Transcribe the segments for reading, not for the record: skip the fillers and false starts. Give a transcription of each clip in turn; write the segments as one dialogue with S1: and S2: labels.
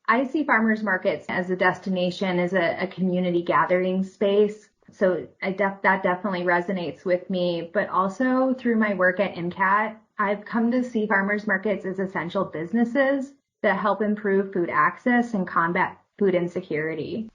S1: I see farmers markets as a destination, as a community gathering space. So that definitely resonates with me. But also through my work at NCAT, I've come to see farmers markets as essential businesses that help improve food access and combat food insecurity.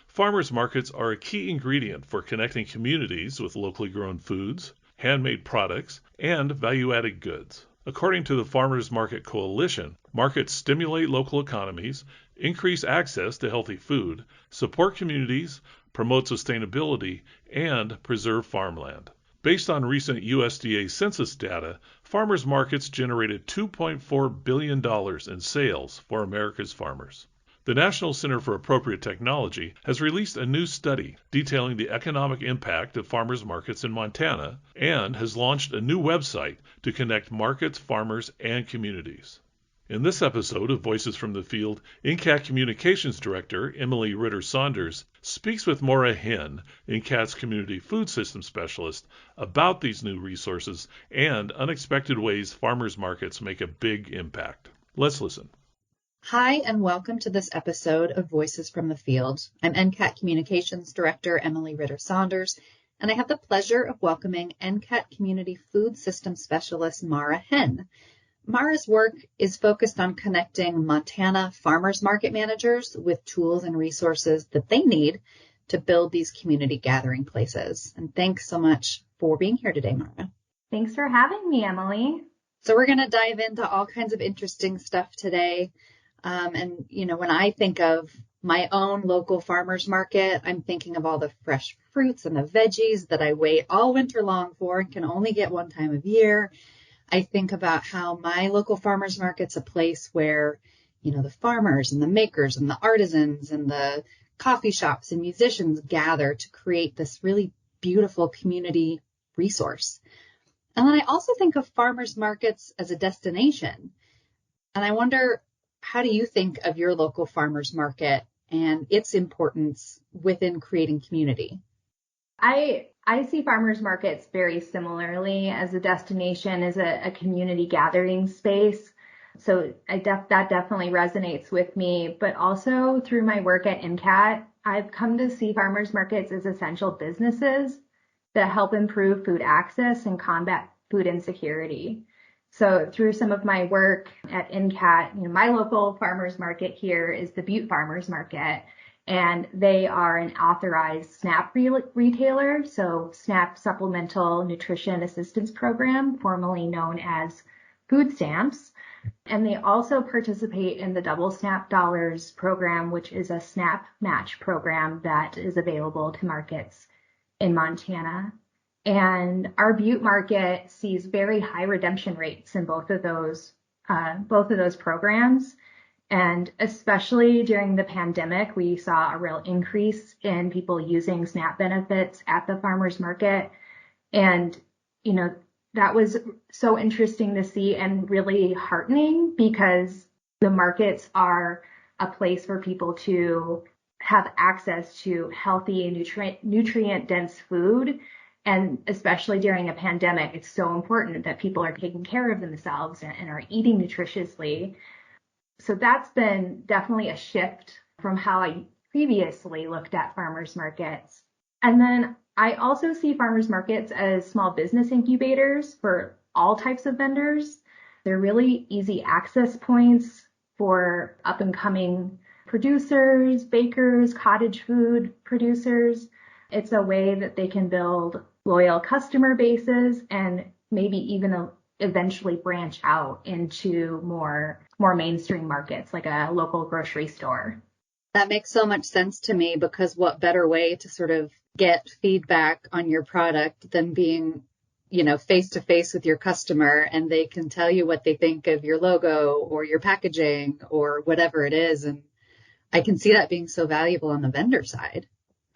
S2: Farmers markets are a key ingredient for connecting communities with locally grown foods, handmade products, and value-added goods. According to the Farmers Market Coalition, markets stimulate local economies, increase access to healthy food, support communities, promote sustainability, and preserve farmland. Based on recent USDA Census data, farmers markets generated $2.4 billion in sales for America's farmers. The National Center for Appropriate Technology has released a new study detailing the economic impact of farmers markets in Montana and has launched a new website to connect markets, farmers, and communities. In this episode of Voices from the Field, NCAT Communications Director Emily Ritter-Saunders speaks with Maura Henn, NCAT's Community Food System Specialist, about these new resources and unexpected ways farmers markets make a big impact. Let's listen.
S3: Hi, and welcome to this episode of Voices from the Field. I'm NCAT Communications Director Emily Ritter-Saunders, and I have the pleasure of welcoming NCAT Community Food System Specialist Maura Henn. Maura's work is focused on connecting Montana farmers market managers with tools and resources that they need to build these community gathering places. And thanks so much for being here today, Maura.
S1: Thanks for having me, Emily.
S3: So we're going to dive into all kinds of interesting stuff today. When I think of my own local farmers market, I'm thinking of all the fresh fruits and the veggies that I wait all winter long for and can only get one time of year. I think about how my local farmers market's a place where, the farmers and the makers and the artisans and the coffee shops and musicians gather to create this really beautiful community resource. And then I also think of farmers markets as a destination. And I wonder, how do you think of your local farmers market and its importance within creating community?
S1: I see farmers markets very similarly as a destination, as a community gathering space. So that definitely resonates with me. But also through my work at NCAT, I've come to see farmers markets as essential businesses that help improve food access and combat food insecurity. So through some of my work at NCAT, my local farmers market here is the Butte Farmers Market, and they are an authorized SNAP retailer, so SNAP Supplemental Nutrition Assistance Program, formerly known as food stamps. And they also participate in the Double SNAP Dollars program, which is a SNAP match program that is available to markets in Montana. And our Butte market sees very high redemption rates in both of those programs. And especially during the pandemic, we saw a real increase in people using SNAP benefits at the farmers market. And, that was so interesting to see and really heartening, because the markets are a place for people to have access to healthy and nutrient-dense food. And especially during a pandemic, it's so important that people are taking care of themselves and are eating nutritiously. So that's been definitely a shift from how I previously looked at farmers markets. And then I also see farmers markets as small business incubators for all types of vendors. They're really easy access points for up and coming producers, bakers, cottage food producers. It's a way that they can build loyal customer bases and maybe even eventually branch out into more mainstream markets, like a local grocery store.
S3: That makes so much sense to me, because what better way to sort of get feedback on your product than being, face to face with your customer, and they can tell you what they think of your logo or your packaging or whatever it is. And I can see that being so valuable on the vendor side.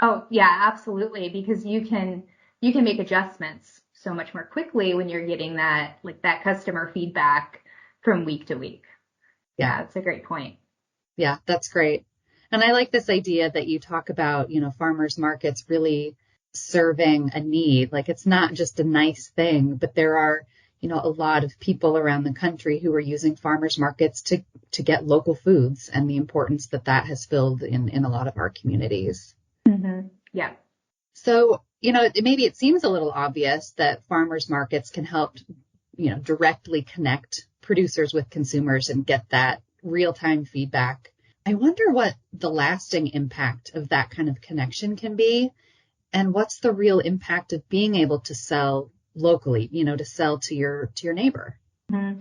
S1: Oh, yeah, absolutely. Because you can make adjustments so much more quickly when you're getting that customer feedback from week to week. Yeah, it's a great point.
S3: Yeah, that's great. And I like this idea that you talk about, farmers markets really serving a need. Like, it's not just a nice thing, but there are, a lot of people around the country who are using farmers markets to get local foods and the importance that has filled in a lot of our communities.
S1: Mm-hmm. Yeah.
S3: So, maybe it seems a little obvious that farmers markets can help, directly connect producers with consumers and get that real-time feedback. I wonder what the lasting impact of that kind of connection can be, and what's the real impact of being able to sell locally, to sell to your neighbor.
S1: Mm-hmm.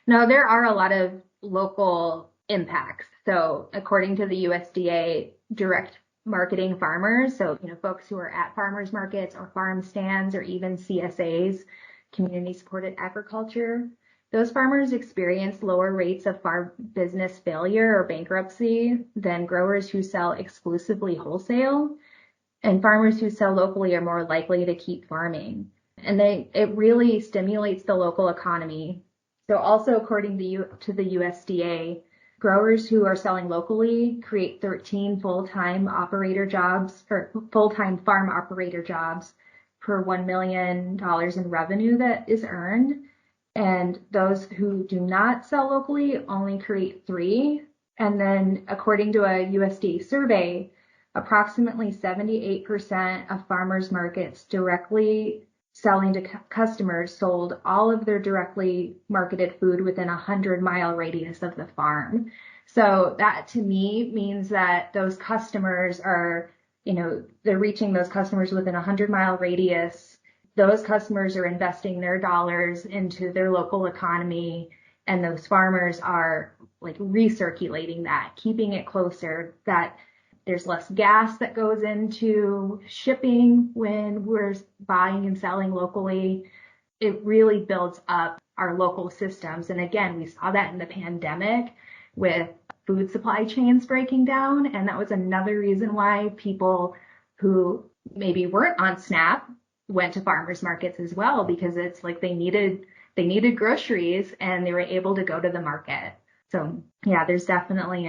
S1: No, there are a lot of local impacts. So according to the USDA direct marketing farmers, so, folks who are at farmers markets or farm stands or even CSAs, community supported agriculture, those farmers experience lower rates of farm business failure or bankruptcy than growers who sell exclusively wholesale. And farmers who sell locally are more likely to keep farming. And it really stimulates the local economy. So also according to the USDA, growers who are selling locally create 13 full-time operator jobs or full-time farm operator jobs per $1 million in revenue that is earned. And those who do not sell locally only create 3. And then according to a USDA survey, approximately 78% of farmers markets directly selling to customers sold all of their directly marketed food within a 100-mile radius of the farm. So that to me means that those customers are, they're reaching those customers within a 100-mile radius. Those customers are investing their dollars into their local economy, and those farmers are like recirculating that, keeping it closer, that there's less gas that goes into shipping when we're buying and selling locally. It really builds up our local systems. And again, we saw that in the pandemic with food supply chains breaking down. And that was another reason why people who maybe weren't on SNAP went to farmers markets as well, because it's like they needed groceries and they were able to go to the market. So yeah, there's definitely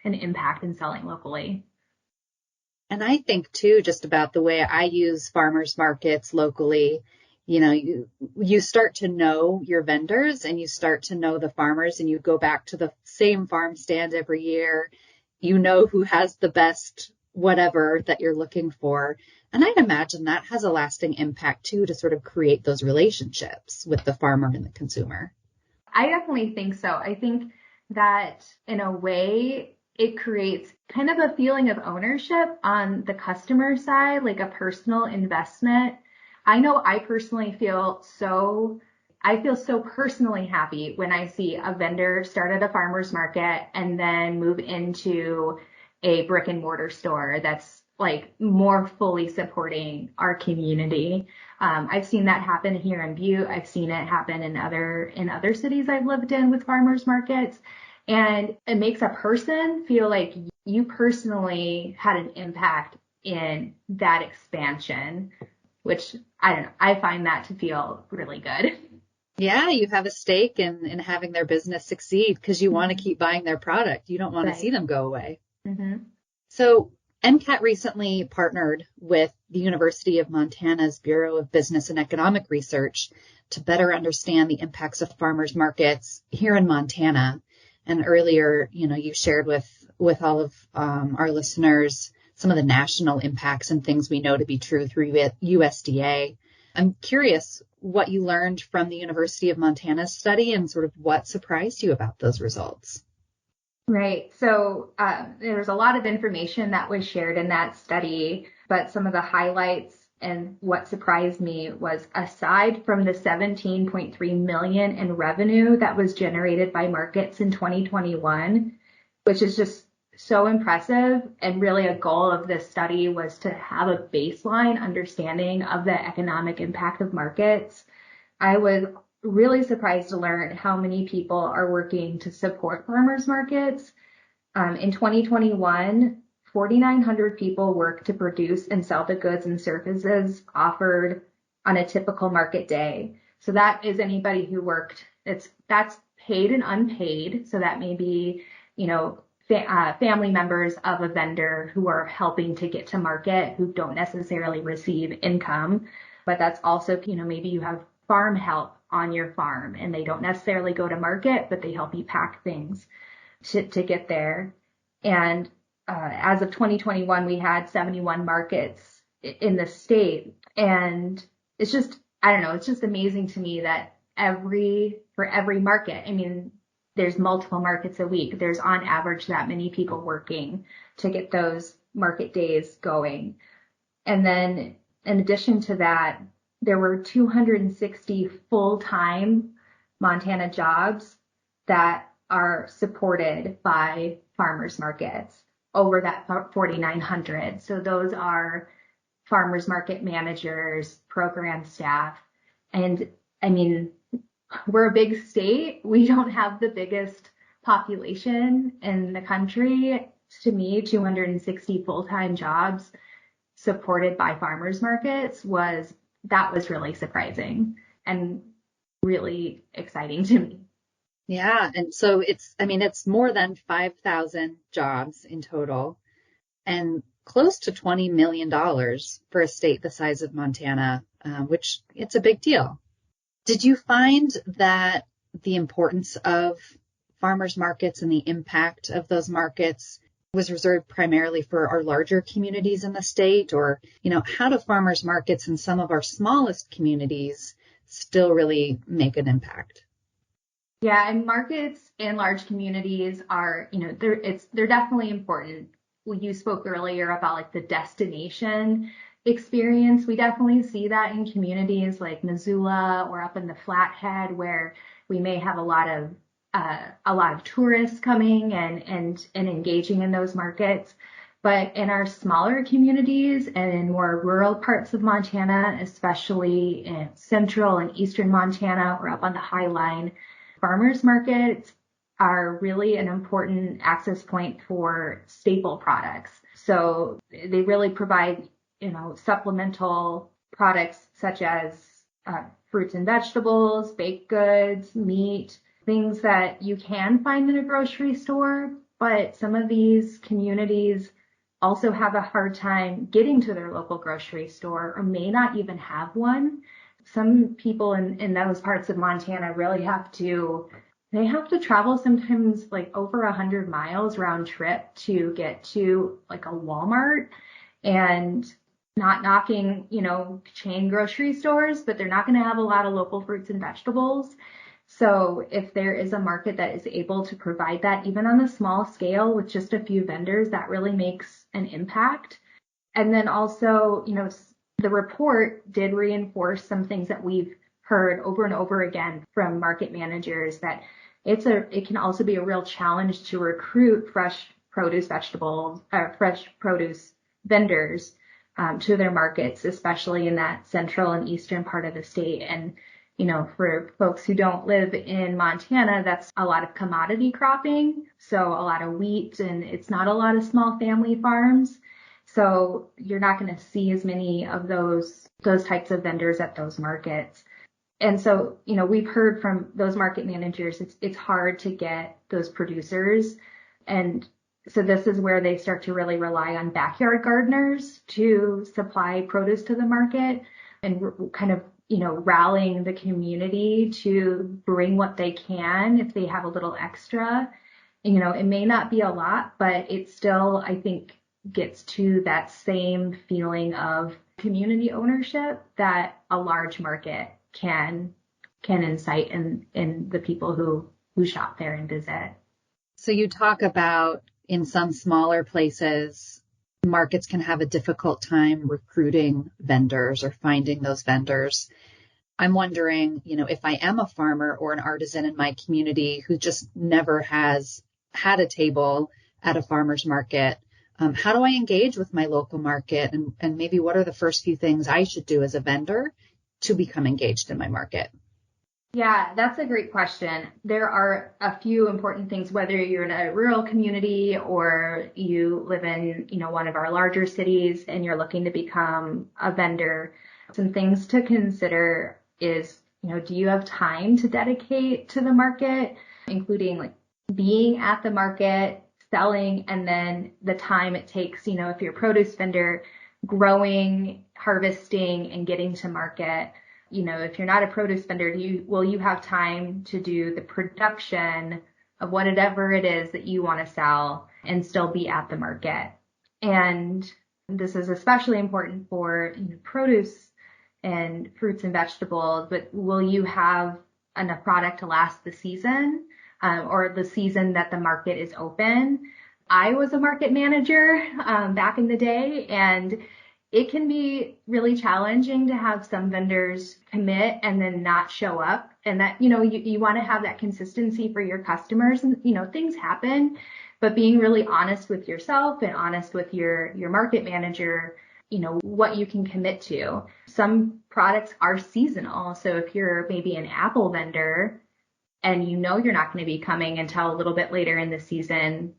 S1: an impact in selling locally.
S3: And I think too, just about the way I use farmers markets locally, you start to know your vendors and you start to know the farmers, and you go back to the same farm stand every year. You know who has the best whatever that you're looking for. And I'd imagine that has a lasting impact too, to sort of create those relationships with the farmer and the consumer.
S1: I definitely think so. I think that in a way, it creates kind of a feeling of ownership on the customer side, like a personal investment. I know I personally feel so personally happy when I see a vendor start at a farmer's market and then move into a brick and mortar store that's like more fully supporting our community. I've seen that happen here in Butte. I've seen it happen in other cities I've lived in with farmers markets. And it makes a person feel like you personally had an impact in that expansion, which I don't know. I find that to feel really good.
S3: Yeah, you have a stake in having their business succeed because you want to keep buying their product. You don't want to see them go away.
S1: Mm-hmm.
S3: So MCAT recently partnered with the University of Montana's Bureau of Business and Economic Research to better understand the impacts of farmers markets here in Montana. And earlier, you shared with all of our listeners some of the national impacts and things we know to be true through USDA. I'm curious what you learned from the University of Montana's study and sort of what surprised you about those results.
S1: Right. So there was a lot of information that was shared in that study, but some of the highlights and what surprised me was, aside from the $17.3 million in revenue that was generated by markets in 2021, which is just so impressive, and really a goal of this study was to have a baseline understanding of the economic impact of markets. I was really surprised to learn how many people are working to support farmers markets. In 2021, 4,900 people work to produce and sell the goods and services offered on a typical market day. So that is anybody who worked. That's paid and unpaid. So that may be, family members of a vendor who are helping to get to market who don't necessarily receive income. But that's also, maybe you have farm help on your farm, and they don't necessarily go to market, but they help you pack things to get there. And as of 2021, we had 71 markets in the state. And it's just, I don't know, it's just amazing to me that for every market, I mean, there's multiple markets a week. There's on average that many people working to get those market days going. And then in addition to that, there were 260 full-time Montana jobs that are supported by farmers markets over that 4,900. So those are farmers market managers, program staff. And I mean, we're a big state. We don't have the biggest population in the country. To me, 260 full-time jobs supported by farmers markets was really surprising and really exciting to me.
S3: Yeah. And so it's more than 5,000 jobs in total and close to $20 million for a state the size of Montana, which it's a big deal. Did you find that the importance of farmers markets and the impact of those markets was reserved primarily for our larger communities in the state? Or, how do farmers markets in some of our smallest communities still really make an impact?
S1: Yeah, and markets in large communities are, they're definitely important. You spoke earlier about like the destination experience. We definitely see that in communities like Missoula or up in the Flathead, where we may have a lot of tourists coming and engaging in those markets. But in our smaller communities and in more rural parts of Montana, especially in central and eastern Montana or up on the High Line, farmers markets are really an important access point for staple products. So they really provide, supplemental products such as fruits and vegetables, baked goods, meat, things that you can find in a grocery store. But some of these communities also have a hard time getting to their local grocery store or may not even have one. Some people in those parts of Montana really have to travel sometimes like over 100 miles round trip to get to like a Walmart, and not knocking, chain grocery stores, but they're not going to have a lot of local fruits and vegetables. So if there is a market that is able to provide that, even on a small scale with just a few vendors, that really makes an impact. And then also, the report did reinforce some things that we've heard over and over again from market managers, that it can also be a real challenge to recruit fresh produce vendors to their markets, especially in that central and eastern part of the state. And, for folks who don't live in Montana, that's a lot of commodity cropping. So a lot of wheat, and it's not a lot of small family farms. So you're not going to see as many of those types of vendors at those markets. And so, we've heard from those market managers, it's hard to get those producers. And so this is where they start to really rely on backyard gardeners to supply produce to the market and kind of, rallying the community to bring what they can if they have a little extra. It may not be a lot, but it still, I think, gets to that same feeling of community ownership that a large market can incite in the people who shop there and visit.
S3: So you talk about in some smaller places, markets can have a difficult time recruiting vendors or finding those vendors. I'm wondering, if I am a farmer or an artisan in my community who just never has had a table at a farmer's market, how do I engage with my local market? And maybe what are the first few things I should do as a vendor to become engaged in my market?
S1: Yeah, that's a great question. There are a few important things, whether you're in a rural community or you live in, one of our larger cities and you're looking to become a vendor. Some things to consider is, do you have time to dedicate to the market, including like being at the market, selling, and then the time it takes, if you're a produce vendor, growing, harvesting, and getting to market. If you're not a produce vendor, will you have time to do the production of whatever it is that you want to sell and still be at the market? And this is especially important for produce and fruits and vegetables, but will you have enough product to last the season or the season that the market is open? I was a market manager back in the day, and it can be really challenging to have some vendors commit and then not show up. And that, you want to have that consistency for your customers, and, things happen, but being really honest with yourself and honest with your market manager, what you can commit to. Some products are seasonal. So if you're maybe an apple vendor and you're not going to be coming until a little bit later in the season,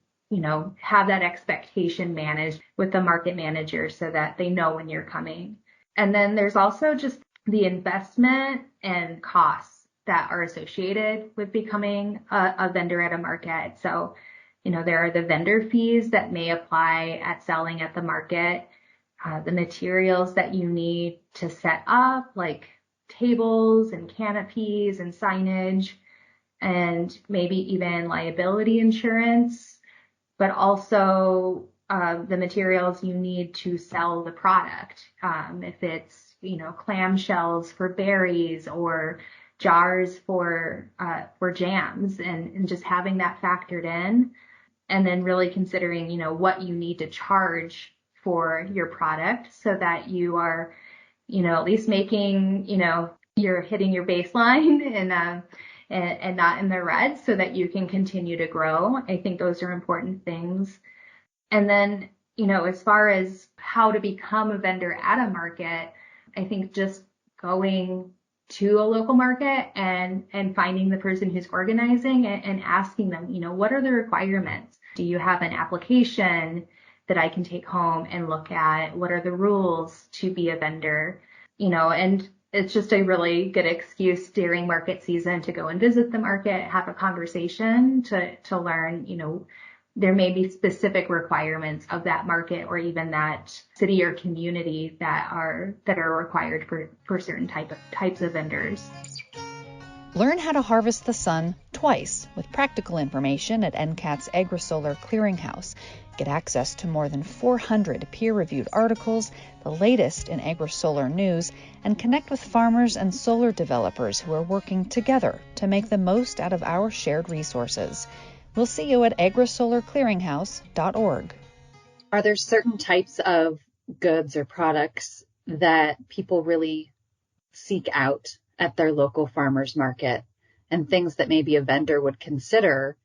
S1: have that expectation managed with the market manager so that they know when you're coming. And then there's also just the investment and costs that are associated with becoming a vendor at a market. So, there are the vendor fees that may apply at selling at the market, the materials that you need to set up, like tables and canopies and signage, and maybe even liability insurance, but also the materials you need to sell the product. If it's, clamshells for berries or jars for jams, and just having that factored in, and then really considering, what you need to charge for your product so that you are, at least making, you're hitting your baseline and not in the red so that you can continue to grow. I think those are important things. And then, as far as how to become a vendor at a market, I think just going to a local market and finding the person who's organizing and asking them, what are the requirements? Do you have an application that I can take home and look at? What are the rules to be a vendor? And it's just a really good excuse during market season to go and visit the market, have a conversation to learn, there may be specific requirements of that market or even that city or community that are required for certain types of vendors.
S4: Learn how to harvest the sun twice with practical information at NCAT's AgriSolar Clearinghouse. Get access to more than 400 peer-reviewed articles, the latest in AgriSolar news, and connect with farmers and solar developers who are working together to make the most out of our shared resources. We'll see you at agrisolarclearinghouse.org.
S3: Are there certain types of goods or products that people really seek out at their local farmers market, and things that maybe a vendor would consider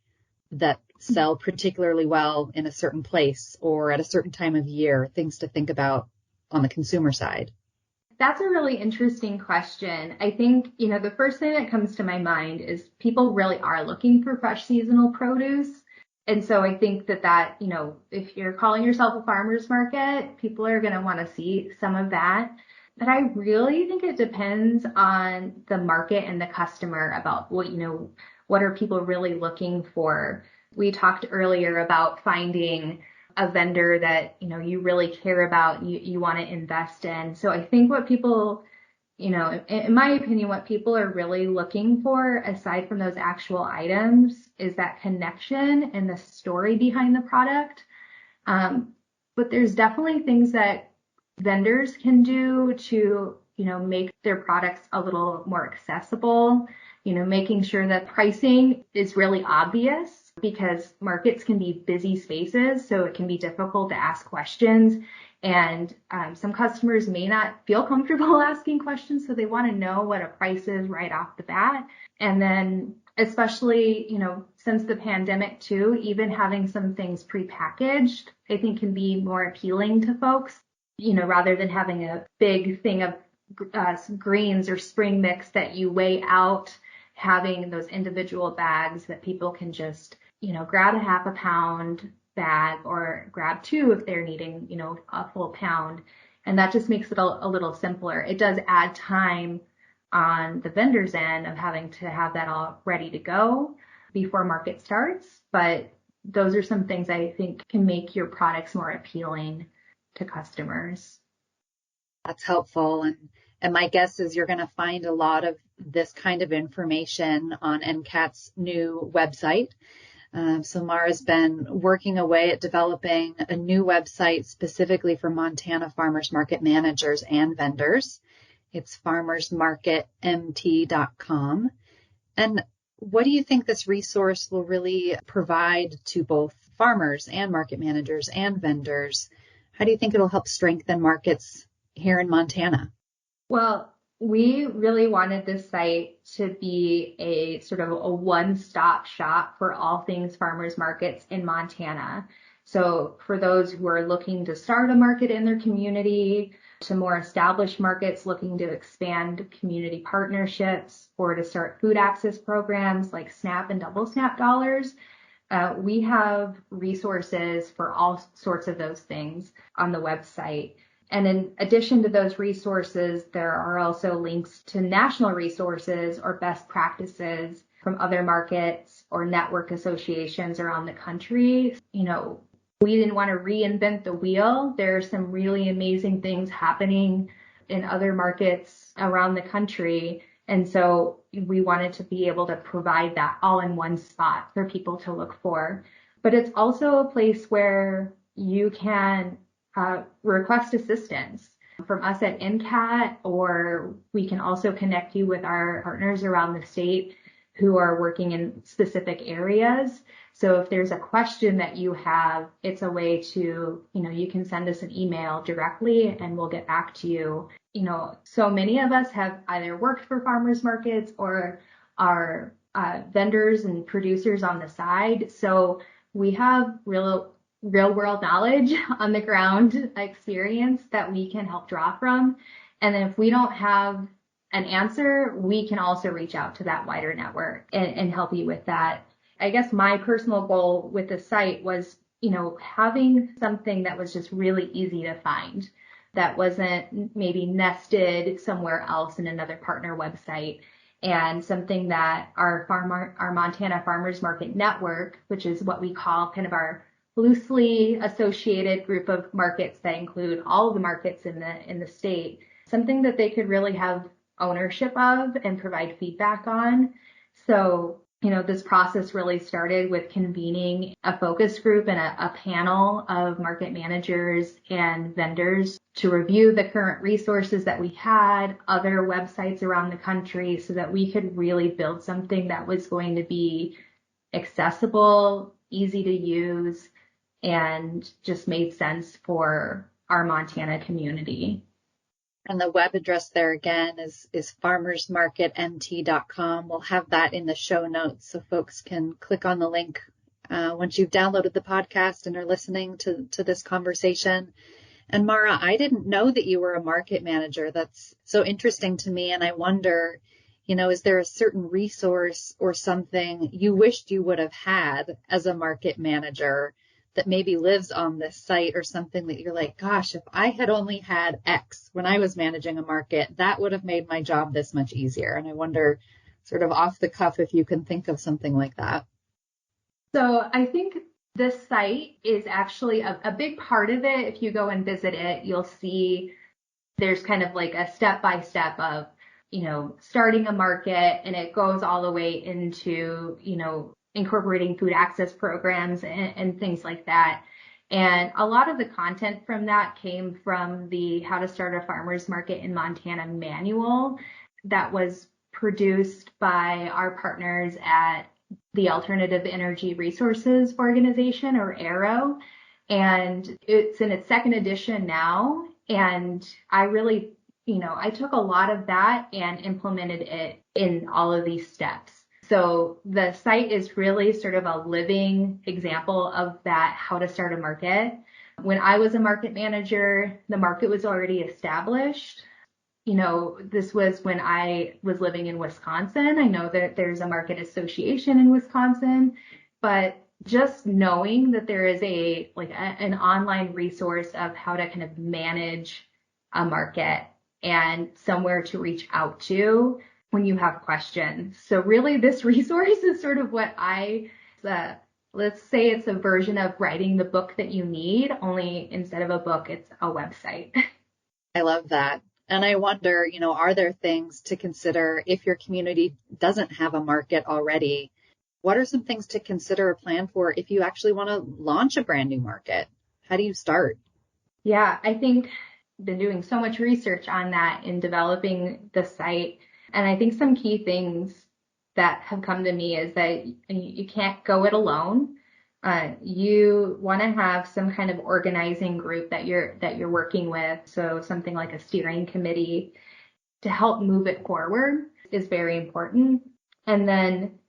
S3: that sell particularly well in a certain place or at a certain time of year, things to think about on the consumer side?
S1: That's a really interesting question. I think, the first thing that comes to my mind is people really are looking for fresh seasonal produce. And so I think that, if you're calling yourself a farmer's market, people are going to want to see some of that. But I really think it depends on the market and the customer about what are people really looking for. We talked earlier about finding a vendor that, you really care about, you want to invest in. So I think what people, in my opinion, what people are really looking for, aside from those actual items, is that connection and the story behind the product. But there's definitely things that vendors can do to, make their products a little more accessible, making sure that pricing is really obvious, because markets can be busy spaces, so it can be difficult to ask questions. And some customers may not feel comfortable asking questions, so they want to know what a price is right off the bat. And then especially, since the pandemic too, even having some things prepackaged, I think can be more appealing to folks, rather than having a big thing of greens or spring mix that you weigh out, having those individual bags that people can just, grab a half a pound bag or grab two if they're needing, a full pound. And that just makes it a little simpler. It does add time on the vendor's end of having to have that all ready to go before market starts. But those are some things I think can make your products more appealing to customers.
S3: That's helpful. And my guess is you're going to find a lot of this kind of information on NCAT's new website. So Mara's been working away at developing a new website specifically for Montana farmers market managers and vendors. It's farmersmarketmt.com. And what do you think this resource will really provide to both farmers and market managers and vendors? How do you think it'll help strengthen markets here in Montana?
S1: Well, we really wanted this site to be a sort of a one-stop shop for all things farmers markets in Montana. So for those who are looking to start a market in their community, to more established markets looking to expand community partnerships, or to start food access programs like SNAP and Double SNAP dollars, we have resources for all sorts of those things on the website. And in addition to those resources, there are also links to national resources or best practices from other markets or network associations around the country. You know, we didn't want to reinvent the wheel. There are some really amazing things happening in other markets around the country. And so we wanted to be able to provide that all in one spot for people to look for. But it's also a place where you can request assistance from us at NCAT, or we can also connect you with our partners around the state who are working in specific areas. So if there's a question that you have, it's a way to, you can send us an email directly and we'll get back to you. So many of us have either worked for farmers markets or are vendors and producers on the side. So we have real world knowledge on the ground experience that we can help draw from. And then if we don't have an answer, we can also reach out to that wider network and help you with that. I guess my personal goal with the site was, having something that was just really easy to find, that wasn't maybe nested somewhere else in another partner website, and something that our Montana Farmers Market Network, which is what we call kind of our loosely associated group of markets that include all of the markets in the state, something that they could really have ownership of and provide feedback on. So, this process really started with convening a focus group and a panel of market managers and vendors to review the current resources that we had, other websites around the country, so that we could really build something that was going to be accessible, easy to use, and just made sense for our Montana community.
S3: And the web address there again is farmersmarketmt.com. We'll have that in the show notes so folks can click on the link once you've downloaded the podcast and are listening to this conversation. And Mara, I didn't know that you were a market manager. That's so interesting to me. And I wonder, is there a certain resource or something you wished you would have had as a market manager that maybe lives on this site, or something that you're like, gosh, if I had only had X when I was managing a market, that would have made my job this much easier. And I wonder, sort of off the cuff, if you can think of something like that.
S1: So I think this site is actually a big part of it. If you go and visit it, you'll see there's kind of like a step-by-step of, starting a market, and it goes all the way into, incorporating food access programs and things like that. And a lot of the content from that came from the How to Start a Farmers Market in Montana manual that was produced by our partners at the Alternative Energy Resources Organization, or ARRO. And it's in its second edition now. And I really, I took a lot of that and implemented it in all of these steps. So the site is really sort of a living example of that, how to start a market. When I was a market manager, the market was already established. This was when I was living in Wisconsin. I know that there's a market association in Wisconsin, but just knowing that there is an online resource of how to kind of manage a market and somewhere to reach out to when you have questions. So really this resource is sort of what let's say it's a version of writing the book that you need, only instead of a book, it's a website.
S3: I love that. And I wonder, are there things to consider if your community doesn't have a market already? What are some things to consider or plan for if you actually want to launch a brand new market? How do you start?
S1: Yeah, I think I've been doing so much research on that in developing the site. And I think some key things that have come to me is that you can't go it alone. You want to have some kind of organizing group that you're working with. So something like a steering committee to help move it forward is very important. And then,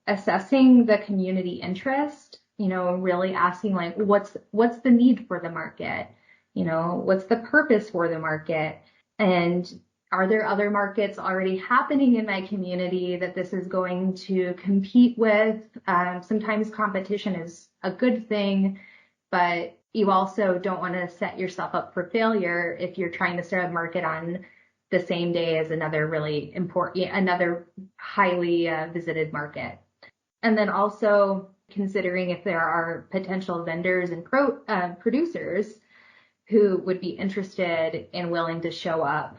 S1: assessing the community interest, really asking like, what's the need for the market? What's the purpose for the market? And are there other markets already happening in my community that this is going to compete with? Sometimes competition is a good thing, but you also don't want to set yourself up for failure if you're trying to start a market on the same day as another really important, another highly visited market. And then also considering if there are potential vendors and producers who would be interested and willing to show up.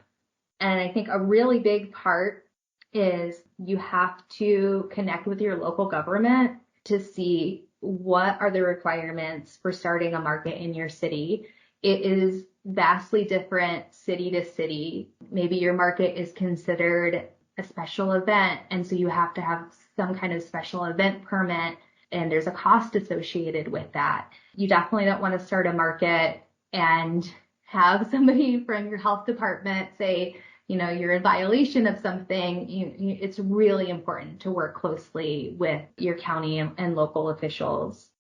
S1: And I think a really big part is you have to connect with your local government to see what are the requirements for starting a market in your city. It is vastly different city to city. Maybe your market is considered a special event, and so you have to have some kind of special event permit, and there's a cost associated with that. You definitely don't want to start a market and have somebody from your health department say, you're in violation of something. It's really important to work closely with your county and local officials.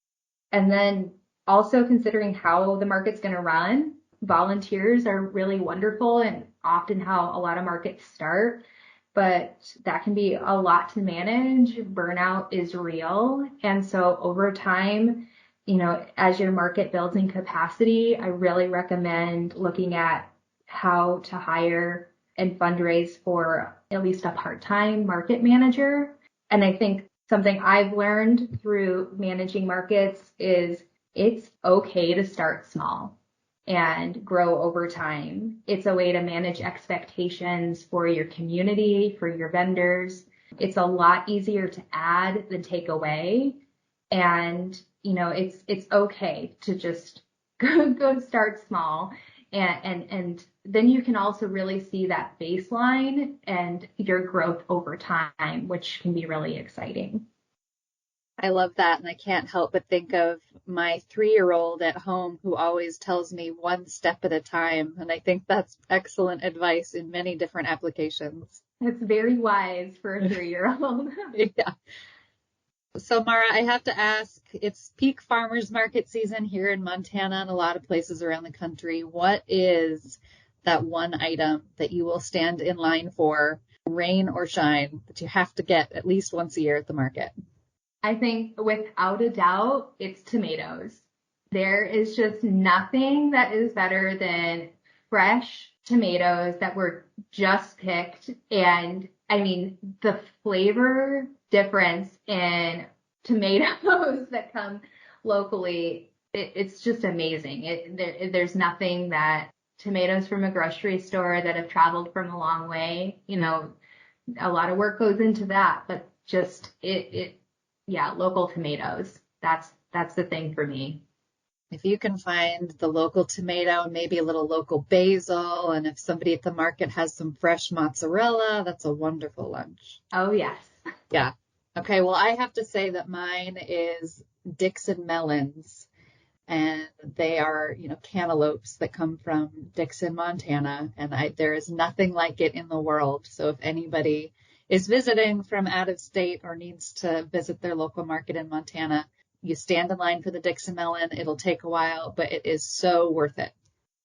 S1: And then also considering how the market's going to run. Volunteers are really wonderful and often how a lot of markets start, but that can be a lot to manage. Burnout is real. And so over time, as your market builds in capacity, I really recommend looking at how to hire and fundraise for at least a part-time market manager. And I think something I've learned through managing markets is it's okay to start small and grow over time. It's a way to manage expectations for your community, for your vendors. It's a lot easier to add than take away. And, it's okay to just go start small. And then you can also really see that baseline and your growth over time, which can be really exciting.
S3: I love that. And I can't help but think of my 3-year-old at home who always tells me one step at a time. And I think that's excellent advice in many different applications.
S1: It's very wise for a 3-year-old.
S3: Yeah. So Mara, I have to ask, it's peak farmers market season here in Montana and a lot of places around the country. What is that one item that you will stand in line for, rain or shine, that you have to get at least once a year at the market?
S1: I think without a doubt, it's tomatoes. There is just nothing that is better than fresh tomatoes that were just picked. And I mean, the flavor difference in tomatoes that come locally, it's just amazing. There's nothing that tomatoes from a grocery store that have traveled from a long way, a lot of work goes into that, but just local tomatoes. That's the thing for me.
S3: If you can find the local tomato and maybe a little local basil, and if somebody at the market has some fresh mozzarella, that's a wonderful lunch.
S1: Oh, yes.
S3: Yeah. Okay. Well, I have to say that mine is Dixon melons, and they are, cantaloupes that come from Dixon, Montana, and there is nothing like it in the world. So if anybody is visiting from out of state or needs to visit their local market in Montana, you stand in line for the Dixon melon. It'll take a while, but it is so worth it.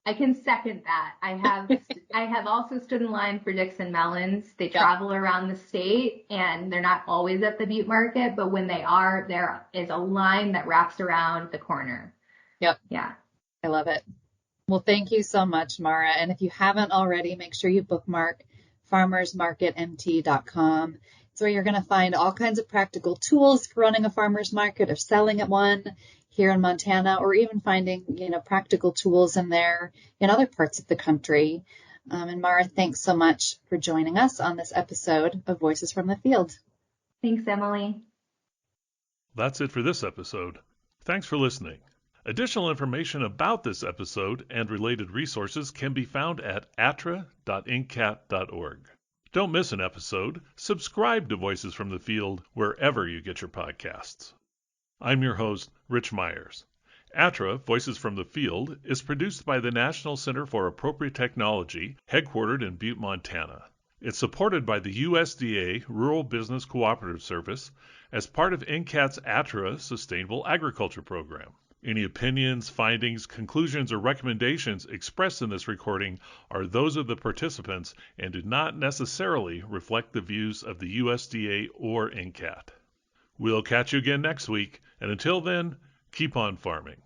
S1: I can second that. I have also stood in line for Dixon melons. They travel around the state and they're not always at the Butte market, but when they are, there is a line that wraps around the corner.
S3: Yep.
S1: Yeah.
S3: I love it. Well, thank you so much, Mara. And if you haven't already, make sure you bookmark farmersmarketmt.com. It's where you're going to find all kinds of practical tools for running a farmer's market or selling at one here in Montana, or even finding, practical tools in there in other parts of the country. And Mara, thanks so much for joining us on this episode of Voices from the Field.
S1: Thanks, Emily.
S2: That's it for this episode. Thanks for listening. Additional information about this episode and related resources can be found at attra.incat.org. Don't miss an episode. Subscribe to Voices from the Field wherever you get your podcasts. I'm your host, Rich Myers. ATTRA, Voices from the Field, is produced by the National Center for Appropriate Technology, headquartered in Butte, Montana. It's supported by the USDA Rural Business Cooperative Service as part of NCAT's ATTRA Sustainable Agriculture program. Any opinions, findings, conclusions, or recommendations expressed in this recording are those of the participants and do not necessarily reflect the views of the USDA or NCAT. We'll catch you again next week, and until then, keep on farming.